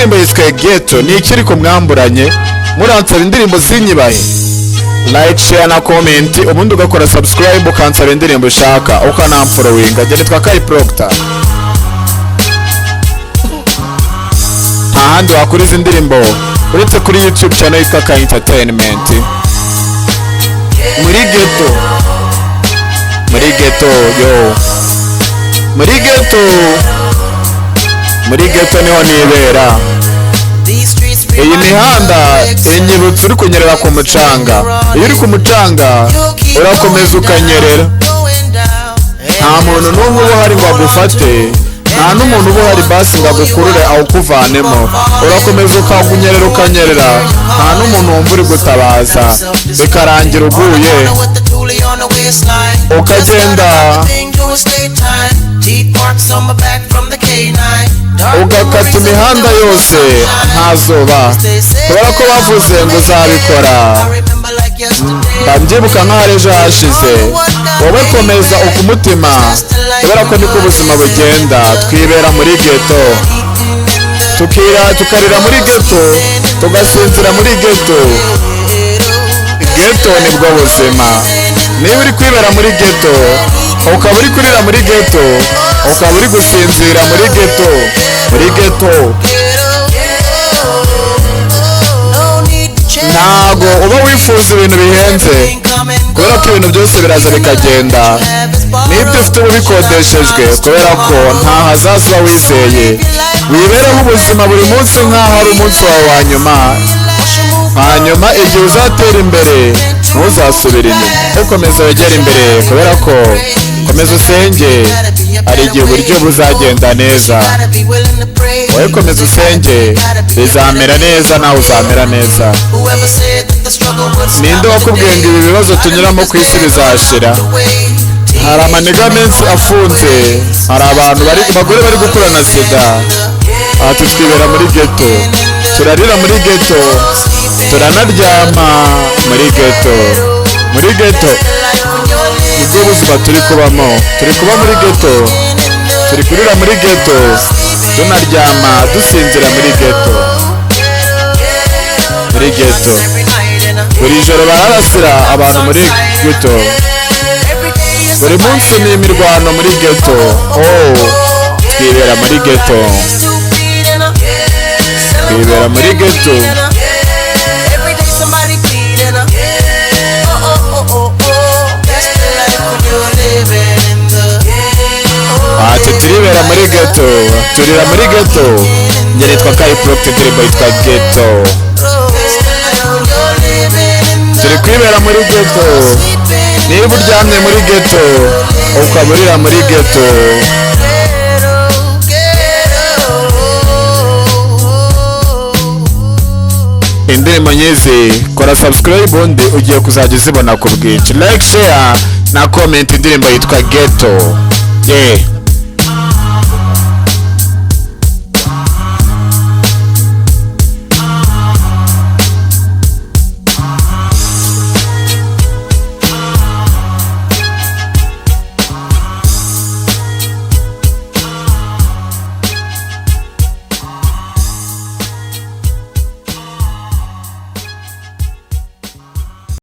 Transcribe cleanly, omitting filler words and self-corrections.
indirimbo yitwa Ghetto. Ni ikiri ku mwamburanye muransaba indirimbo zinyibahe, like share na comment, ubundi ugakora subscribe ukansaba indirimbo ushaka ukanamfollowinga. Jye nitwa Kai Proctor. Nta handi wakora izi ndirimbo uretse kuri YouTube channel yitwa Kai Entertainment. Muri ghetto yo, muri ghetto niho nibera. Iyi mihanda inyibutsa uri kunyerera ku mucanga. Iyo uri ku mucanga urakomeza ukanyerera, nta muntu n'umwe uba uhari ngo agufate, nta n'umuntu uba uhari basi ngo agukurure awukuvanemo. Urakomeza ukanyerera, nta n'umuntu wumva uri gutabaza, bikarangira uguye ukagenda ugakata imihanda yose nta zuba, kubera ko bavuze ngo uzabikora. Ndabyibuka nk'aho ejo hashize. Wowe komeza ukumutima, kubera ko niko ubuzima bugenda. Twibera muri ghetto, tukarira muri ghetto, tugasinzira muri ghetto. Ghetto nibwo buzima. Niba uri kwibera muri ghetto, ukaba uri kurira muri ghetto, ukaba uri gusinzira muri ghetto, ntago uba wifuza ibintu bihenze, kubera ko ibintu byose biraza bikagenda. N'ibyo ufite uba bikodeshejwe, kubera ko nta hazaza uba wizeye. Wibereho ubuzima buri munsi nk'aho ari umunsi wawe wa nyuma, hanyuma igihe uzatera imbere ntuzasubire inyuma. Ukomeza wegera imbere, kubera ko komeza usenge, hari igihe uburyo buzagenda neza. Wowe komeza usenge, bizamera neza, nawe uzamera neza. Ninde wakubwiye ngo ibi bibazo tunyuramo ku isi bizashira? Hari amaniga menshi afunze, hari abantu bagore bari gukura na sida. Aha twibera muri ghetto, turarira muri ghetto, turanaryama muri ghetto. Nibwo buzima turi kubamo. Turi kuba muri ghetto, turi kurira muri ghetto, tunaryama dusinzira muri ghetto. Buri joro bararasira abantu muri ghetto, buri munsi ni imirwano muri ghetto. Twibera muri ghetto. Turibera muri ghetto, turira muri ghetto. Njye nitwa Kai Proctor, indirimbo yitwa Ghetto. Turi kwibera muri ghetto. Niba uryamye muri ghetto, ukaba urira muri ghetto. Indirimbo nyizi kora subscribe, ubundi ugiye kuzajya uzibona ku bwinshi. Like, share na comment. Indirimbo yitwa Ghetto.